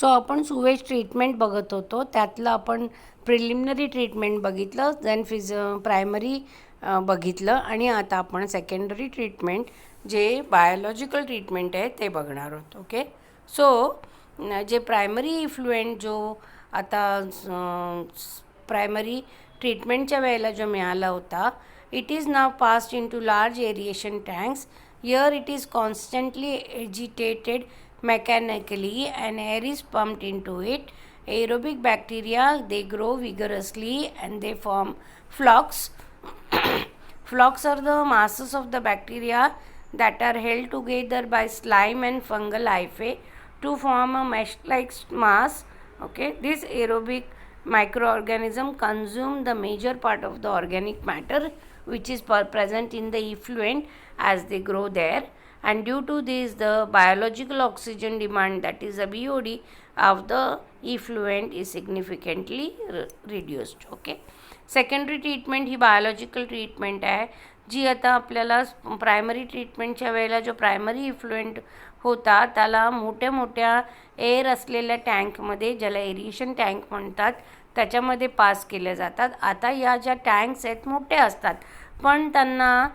So आपण sewage treatment बघत होतो, त्यातलं आपण प्रिलिमिनरी ट्रीटमेंट बघितलं, देन प्रायमरी बघितलं आणि आता आपण सेकंडरी ट्रीटमेंट जे बायोलॉजिकल ट्रीटमेंट आहे ते बघणार आहोत. ओके, सो जे प्रायमरी इफ्लुएंट जो आता प्रायमरी ट्रीटमेंटच्या वेळेला जो मिळाला होता, it is now passed in to large aeration tanks. Here it is constantly agitated mechanically and air is pumped into it. Aerobic bacteria, they grow vigorously and they form flocs. Flocs are the masses of the bacteria that are held together by slime and fungal hyphae to form a mesh-like mass. Okay, this aerobic microorganism consume the major part of the organic matter which is present in the effluent as they grow there, and due to this the biological oxygen demand, that is the BOD of the effluent, is significantly reduced. Okay, secondary treatment he biological treatment आहे जी आता आपल्याला primary ट्रीटमेंटच्या वेळेला जो primary effluent होता त्याला मोठ्या मोठ्या एअर असलेल्या टँकमध्ये, ज्याला एरिएशन टँक म्हणतात, त्याच्यामध्ये पास केले जातात. आता या ज्या टँक्स आहेत मोठ्या असतात पण त्यांना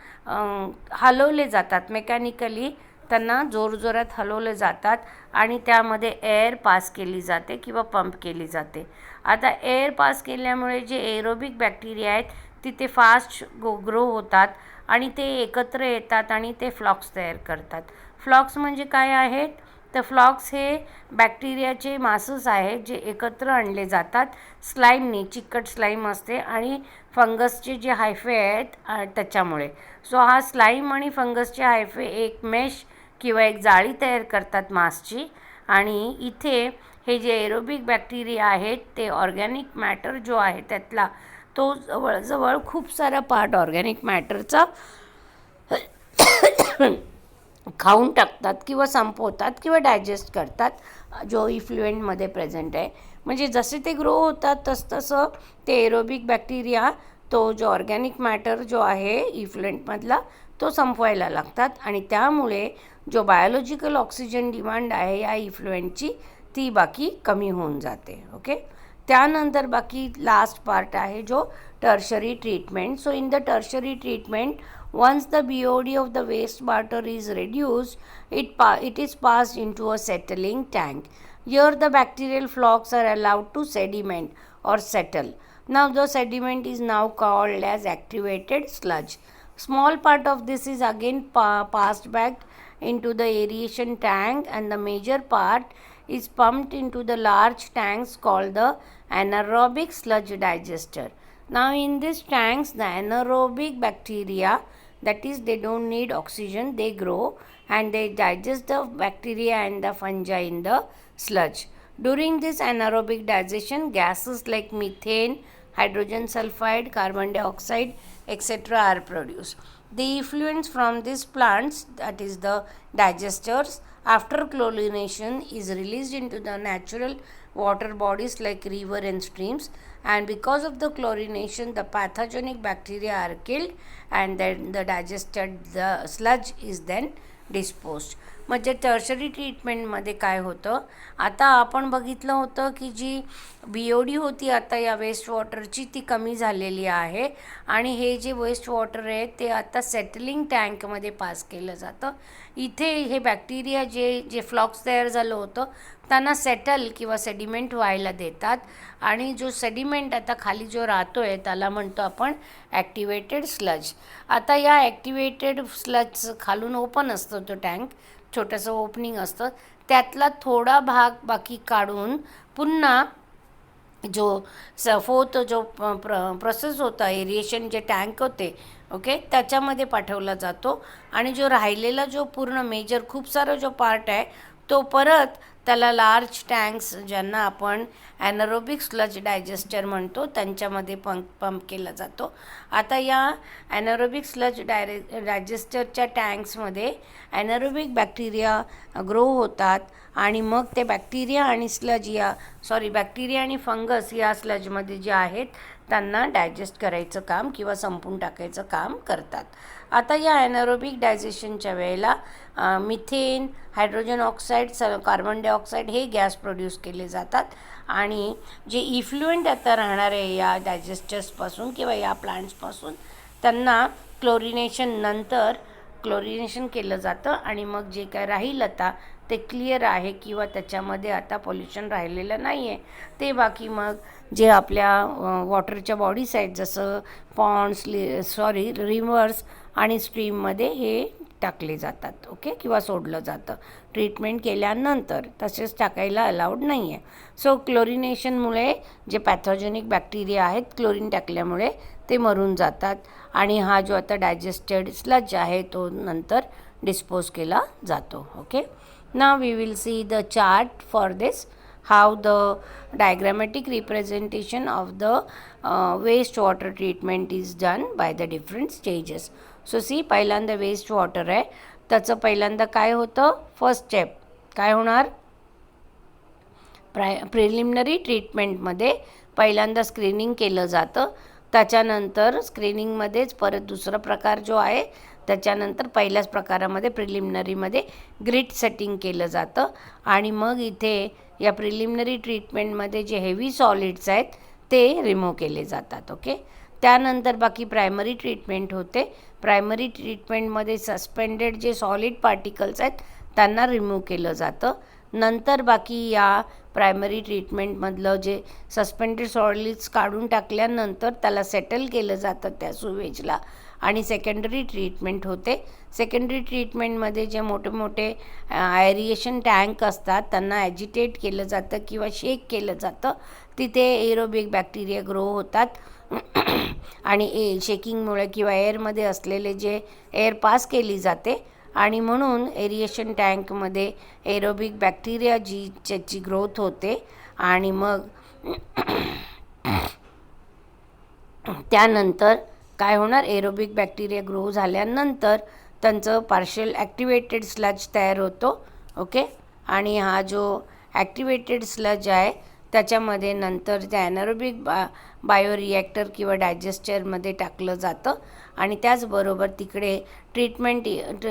हलवले जातात मेकॅनिकली, त्यांना जोरजोरात हलवले जातात आणि त्यामध्ये एअर पास केली जाते किंवा पंप केली जाते. आता एअर पास केल्यामुळे जे एरोबिक बॅक्टेरिया आहेत तिथे फास्ट ग्रो होतात आणि ते एकत्र येतात आणि ते फ्लॉक्स तयार करतात. फ्लॉक्स म्हणजे काय आहेत? तर फ्लॉक्स हे बॅक्टेरियाचे मासेस आहेत जे एकत्र आणले जातात स्लाईमनी, चिकट स्लाईम असते आणि फंगसचे जे हायफे आहेत त्याच्यामुळे. सो हा स्लाईम आणि फंगसचे हायफे एक मेश किंवा एक जाळी तयार करतात मासची, आणि इथे हे जे एरोबिक बॅक्टेरिया आहेत ते ऑर्गॅनिक मॅटर जो आहे त्यातला तो जवळजवळ खूप सारा पार्ट ऑर्गॅनिक मॅटरचा खाऊन टाकतात किंवा संपवतात किंवा डायजेस्ट करतात जो इफ्लुएंटमध्ये प्रेझेंट आहे. म्हणजे जसे ते ग्रो होतात तसतसं ते एरोबिक बॅक्टेरिया तो जो ऑर्गॅनिक मॅटर जो आहे इफ्लुएंटमधला तो संपवायला लागतात आणि त्यामुळे जो बायोलॉजिकल ऑक्सिजन डिमांड आहे या इफ्लुएंटची ती बाकी कमी होऊन जाते. ओके, त्यानंतर बाकी लास्ट पार्ट आहे जो tertiary treatment. So in the tertiary treatment, once the BOD of the waste water is reduced, it is passed into a settling tank. Here the bacterial flocks are allowed to sediment or settle. Now the sediment is now called as activated sludge. Small part of this is again passed back into the aeration tank and the major part is pumped into the large tanks called the anaerobic sludge digester. Now in these tanks the anaerobic bacteria, that is they don't need oxygen, they grow and they digest the bacteria and the fungi in the sludge. During this anaerobic digestion, gases like methane, hydrogen sulfide, carbon dioxide, etc. are produced. The effluents from these plants, that is the digesters, after chlorination is released into the natural water bodies like river and streams, and because of the chlorination the pathogenic bacteria are killed and then the digested the sludge is then disposed. म्हणजे tertiary ट्रीटमेंटमध्ये काय होतं, आता आपण बघितलं होतं की जी BOD होती आता या वेस्ट वॉटरची ती कमी झालेली आहे आणि हे जे वेस्ट वॉटर आहे ते आता सेटलिंग टँकमध्ये पास केलं जातं. इथे हे बॅक्टेरिया जे फ्लॉक्स तयार झालं होतं त्यांना सेटल किंवा सेडिमेंट व्हायला देतात आणि जो सेडिमेंट आता खाली जो राहतो आहे त्याला म्हणतो आपण ॲक्टिवेटेड स्लज. आता या ॲक्टिवेटेड स्लज खालून ओपन असतो तो टँक, छोटंसं ओपनिंग असतं, त्यातला थोडा भाग बाकी काढून पुन्हा जो फोर्थ जो प्रोसेस होता एरिएशन जे टँक होते ओके त्याच्यामध्ये पाठवला जातो आणि जो राहिलेला जो पूर्ण मेजर खूप सारा जो पार्ट आहे तो परत त्याला लार्ज टँक्स ज्यांना आपण ॲनारोबिक स्लज डायजेस्टर म्हणतो त्यांच्यामध्ये पंप केला जातो. आता या ॲनारोबिक स्लज डायजेस्टरच्या टँक्समध्ये ॲनारोबिक बॅक्टेरिया ग्रो होतात आणि मग ते बॅक्टेरिया आणि स्लज बॅक्टेरिया आणि फंगस या स्लजमध्ये जे आहेत त्यांना डायजेस्ट करायचं काम किंवा संपून टाकायचं काम करतात. आता या ॲनारोबिक डायजेशनच्या वेळेला methane, hydrogen oxide, carbon dioxide हे गॅस प्रोड्यूस केले जातात आणि जे इफ्लुएंट आता राहणार आहे या डायजेस्टर्सपासून किंवा या प्लांट्सपासून त्यांना क्लोरिनेशन केलं जातं आणि मग जे काय राहील आता ते क्लिअर आहे किंवा त्याच्यामध्ये आता पोल्युशन राहिलेलं नाही आहे. ते बाकी मग जे आपल्या वॉटरच्या बॉडीज आहेत जसं पॉन्ड्स रिव्हर्स आणि स्ट्रीममध्ये हे टाकले जातात. ओके, किंवा सोडलं जातं ट्रीटमेंट केल्यानंतर. तसेच टाकायला अलाउड नाही आहे. सो क्लोरिनेशनमुळे जे पॅथॉजेनिक बॅक्टेरिया आहेत क्लोरीन टाकल्यामुळे ते मरून जातात आणि हा जो आता डायजेस्टेड स्लज आहे तो नंतर डिस्पोज केला जातो. Okay, now we will see the chart for this, how the diagrammatic representation of the wastewater treatment is done by the different stages. So see, पहिल्यांदा वेस्ट वॉटर आहे, त्याचं पहिल्यांदा काय होतं, फर्स्ट स्टेप काय होणार, प्रिलिमिनरी ट्रीटमेंटमध्ये पहिल्यांदा स्क्रीनिंग केलं जातं. त्याच्यानंतर स्क्रीनिंगमध्येच परत दुसरा प्रकार जो आहे त्याच्यानंतर पहिल्याच प्रकारामध्ये प्रिलिमिनरीमध्ये ग्रिट सेटिंग केलं जातं आणि मग इथे या प्रिलिमिनरी ट्रीटमेंटमध्ये जे हेवी सॉलिड्स आहेत ते रिमूव्ह केले जातात. ओके, त्यानंतर बाकी प्रायमरी ट्रीटमेंट होते. प्रायमरी ट्रीटमेंटमध्ये सस्पेंडेड जे सॉलिड पार्टिकल्स आहेत त्यांना रिमूव्ह केलं जातं. नंतर बाकी या प्रायमरी ट्रीटमेंटमधलं जे सस्पेंडेड सॉलिड्स काढून टाकल्यानंतर त्याला सेटल केलं जातं त्या सुवेजला आणि सेकंडरी ट्रीटमेंट होते. सेकंडरी ट्रीटमेंटमध्ये जे मोठे मोठे ॲरिएशन टँक असतात त्यांना ॲजिटेट केलं जातं किंवा शेक केलं जातं. तिथे एरोबिक बॅक्टेरिया ग्रो होतात आणि शेकिंगमुळे किंवा एअरमध्ये असलेले जे एअर पास केली जाते आणि म्हणून एरिएशन टँकमध्ये एरोबिक बॅक्टेरिया ज्याची ग्रोथ होते आणि मग त्यानंतर काय होणार, एरोबिक बॅक्टेरिया ग्रो झाल्यानंतर त्यांचं पार्शियल ॲक्टिवेटेड स्लज तयार होतो. ओके, आणि हा जो ॲक्टिवेटेड स्लज आहे त्याच्यामध्ये नंतर त्या ॲनारोबिक बायोरिॲक्टर किंवा डायजेस्टरमध्ये टाकलं जातं आणि त्याचबरोबर तिकडे ट्रीटमेंट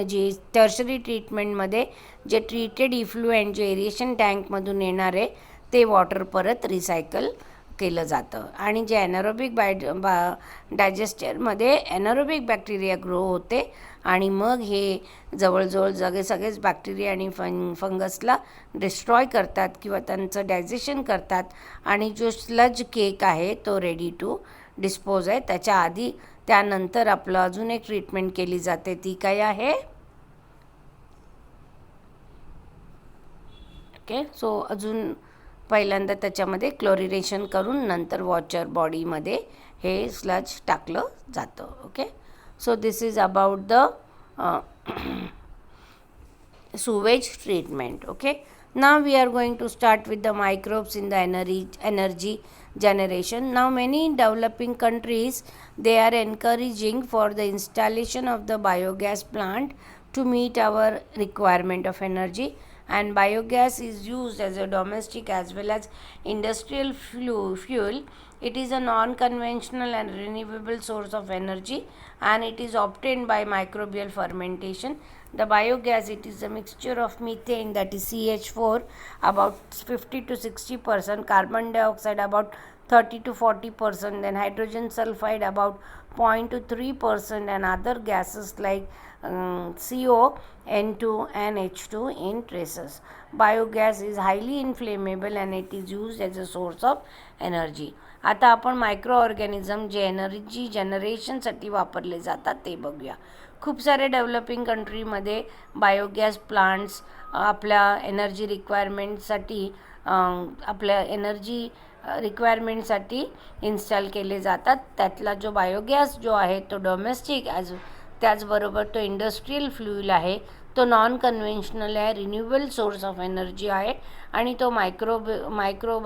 जी टर्शरी ट्रीटमेंटमध्ये जे ट्रीटेड इफ्लुएंट जे एरिएशन टँकमधून येणारे ते वॉटर परत रिसायकल केलं जातं आणि जे ॲनारोबिक डायजेस्टरमध्ये ॲनारोबिक बॅक्टेरिया ग्रो होते आणि मग हे जवळजवळ सगळेच बॅक्टेरिया आणि फंगसला डिस्ट्रॉय करतात किंवा त्यांचं डायजेशन करतात आणि जो स्लज केक आहे तो रेडी टू डिस्पोज आहे. त्याच्या आधी त्यानंतर आपलं अजून एक ट्रीटमेंट केली जाते, ती काय आहे, ओके. सो अजून पहिल्यांदा त्याच्यामध्ये क्लोरिनेशन करून नंतर वॉटर बॉडीमध्ये हे स्लज टाकलं जातं. Okay, so this is about the sewage treatment. Okay, now we are going to start with the microbes in the energy generation. Now many developing countries, they are encouraging for the installation of the biogas plant to meet our requirement of energy, and biogas is used as a domestic as well as industrial fuel. It is a non-conventional and renewable source of energy and it is obtained by microbial fermentation. The biogas, it is a mixture of methane, that is CH4 about 50 to 60%, carbon dioxide about 30 to 40%, then hydrogen sulfide about 0.3% and other gases like CO, N2 and H2 in traces. Biogas is highly inflammable and it is used as a source of energy. आता आपण micro organism जे energy जनरेशनसाठी वापरले जातात ते बघूया. खूप सारे developing कंट्रीमध्ये बायोगॅस प्लांट्स आपल्या एनर्जी रिक्वायरमेंटसाठी इन्स्टॉल केले जातात. त्यातला जो बायोगॅस जो आहे तो डोमेस्टिक त्याचबरोबर तो इंडस्ट्रियल फ्युल आहे, तो नॉन कन्व्हेन्शनल आहे, रिन्युएबल सोर्स ऑफ एनर्जी आहे आणि तो मायक्रो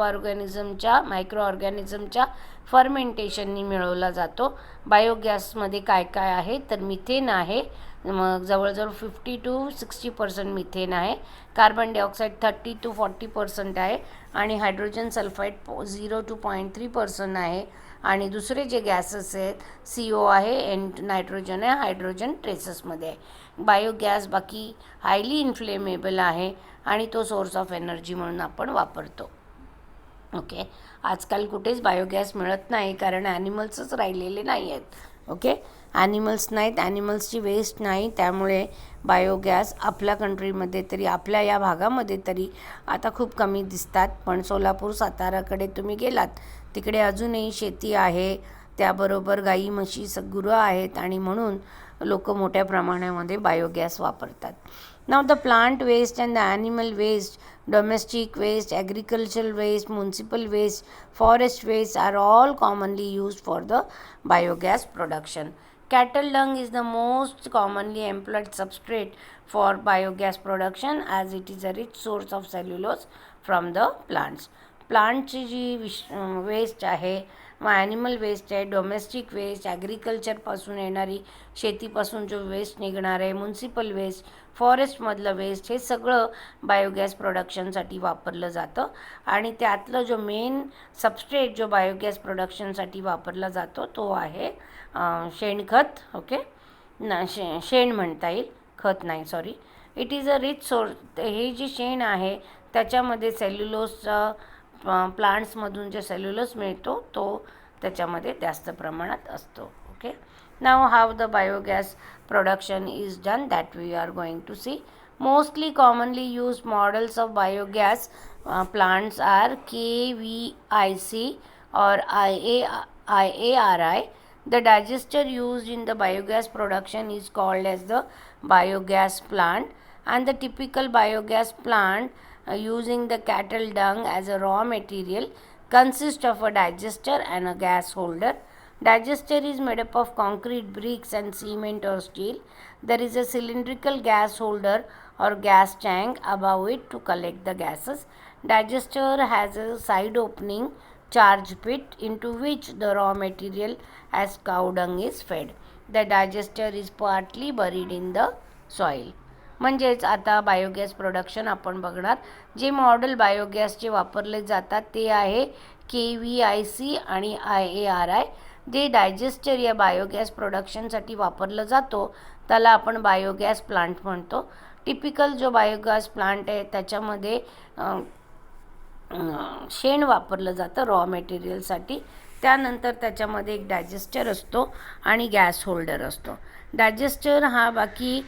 ऑर्गॅनिझमच्या फर्मेंटेशननी मिळवला जातो. बायोगॅसमध्ये काय काय आहे तर मिथेन आहे, मग जवळजवळ 50 to 60% मिथेन आहे. कार्बन डायऑक्साईड 30 to 40% आहे आणि हायड्रोजन सल्फाईड 0 to 0.3% आहे. आणि दुसरे जे गॅसेस आहेत CO आहे, नायट्रोजन आहे, हायड्रोजन ट्रेसेसमध्ये आहे. बायोगॅस बाकी हायली इन्फ्लेमेबल आहे आणि तो सोर्स ऑफ एनर्जी म्हणून आपण वापरतो. ओके, आजकाल कुठेच बायोगॅस मिळत नाही कारण ॲनिमल्सच राहिलेले नाही आहेत. ओके, ॲनिमल्स नाहीत, ॲनिमल्सची वेस्ट नाही, त्यामुळे बायोगॅस आपल्या कंट्रीमध्ये तरी, आपल्या या भागामध्ये तरी आता खूप कमी दिसतात. पण सोलापूर साताराकडे तुम्ही गेलात तिकडे अजूनही शेती आहे, त्याबरोबर गाई म्हशी गुरं आहेत आणि म्हणून लोक मोठ्या प्रमाणामध्ये बायोगॅस वापरतात. Now the plant waste and the animal waste, domestic waste, agricultural waste, municipal waste, forest waste are all commonly used for the biogas production. Cattle dung is the most commonly employed substrate for biogas production as it is a rich source of cellulose from the plants. प्लांटची जी waste आहे, मग animal waste आहे, domestic waste, ॲग्रिकल्चरपासून येणारी शेतीपासून जो waste निघणार आहे, municipal waste, फॉरेस्टमधलं waste, हे सगळं बायोगॅस प्रोडक्शनसाठी वापरलं जातं. आणि त्यातलं जो मेन सबस्ट्रेट जो बायोगॅस प्रोडक्शनसाठी वापरला जातो तो आहे शेणखत. ओके, शेण म्हणता येईल, खत नाही, sorry. It is a rich source. हे जे शेण आहे त्याच्यामध्ये सेल्युलोजचा प्लांट्समधून जे सेल्युलोज मिळतो तो त्याच्यामध्ये जास्त प्रमाणात असतो. Okay, now how the biogas production is done that we are going to see. Mostly commonly use models of biogas plants are KVIC or IARI. The digester used in the biogas production is called as the biogas plant, and the typical biogas plant using the cattle dung as a raw material consists of a digester and a gas holder. Digester is made up of concrete bricks and cement or steel. There is a cylindrical gas holder or gas tank above it to collect the gases. Digester has a side opening charge pit into which the raw material as cow dung is fed. The digester is partly buried in the soil. म्हणजेच आता biogas production आपण बघणार. जे model बायोगॅसचे वापरले जातात ते आहे KVIC आणि IARI. जे डायजेस्टर या बायोगॅस प्रोडक्शनसाठी वापरलं जातो त्याला आपण बायोगॅस प्लांट म्हणतो. टिपिकल जो बायोगॅस प्लांट आहे त्याच्यामध्ये शेण वापरलं जातं रॉ मटेरियलसाठी. त्यानंतर त्याच्यामध्ये एक डायजेस्टर असतो आणि गॅस होल्डर असतो. डायजेस्टर हा बाकी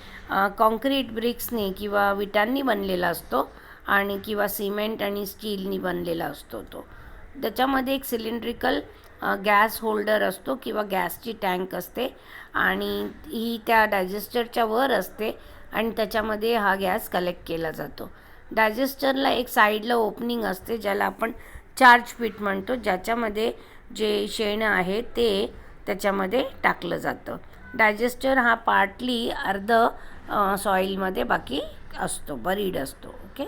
कॉन्क्रीट ब्रिक्सनी किंवा विटांनी बनलेला असतो आणि किंवा सिमेंट आणि स्टीलनी बनलेला असतो. तो त्याच्यामध्ये एक सिलेंड्रिकल गॅस होल्डर असतो किंवा गॅसची टँक असते आणि ही त्या डायजेस्टरच्या वर असते आणि त्याच्यामध्ये हा गॅस कलेक्ट केला जातो. डायजेस्टरला एक साईडला ओपनिंग असते ज्याला आपण चार्ज पिट म्हणतो, ज्याच्यामध्ये जे शेण आहे ते त्याच्यामध्ये टाकलं जातं. डायजेस्टर हा पार्टली अर्ध सॉईलमध्ये बाकी असतो, बरीड असतो. ओके,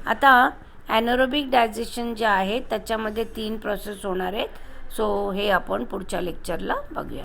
आता ॲनरोबिक डायजेशन जे आहे त्याच्यामध्ये 3 प्रोसेस होणार आहेत. सो हे आपण पुढच्या लेक्चरला बघूया.